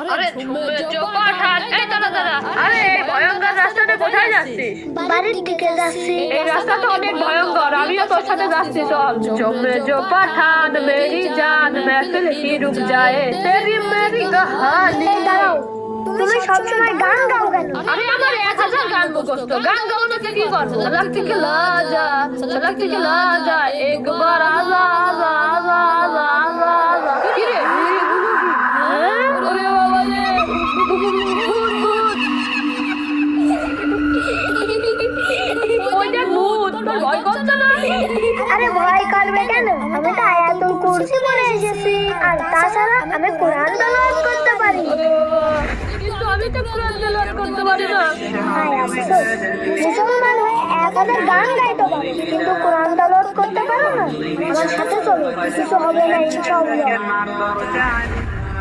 আরে ঝুমে চৌপাঠান, এই দাঁড়া দাঁড়া। আরে এই ভয়ঙ্কর রাস্তাটা কোথায় যাচ্ছিস? বাড়ির দিকে যাচ্ছি। এই রাস্তা তো অনেক ভয়ঙ্কর, আমিও তোর সাথে যাচ্ছি, চল। ঝুমে চৌপাঠান মেরি জান महफिल की रुक जाए तेरी मेरी कहानी। দাঁড়াও, তুমি সবসময় গান গাও কেন? আমি আমার 1000 গান মুখস্থ, গান গাওয়ানোতে কি করবো? সড়ক থেকে লা যা, সড়ক থেকে লা যা, একবার আলা আলা আলা আলা আলা আলা। কি রে? ওরে বাবা রে, ভূত ভূত। ওই দেখ ভূত, তোর ভয় করছে না? আরে ভয় করবে কেন? আমি তো আয়াতুল কুরসি পড়ে এসেছি, আর তাছাড়া আমি কোরআন তেলাওয়াত করতে পারি। ওরে বাবা, কিন্তু আমি তো কোরআন তেলাওয়াত করতে পারি না। হায় আফসোস, মুসলমান হয়ে 1000 গান গাইতে পারো, কিন্তু কোরআন তেলাওয়াত করতে পারো না। আমার সাথে চলো, কিছু হবে না ইনশাআল্লাহ।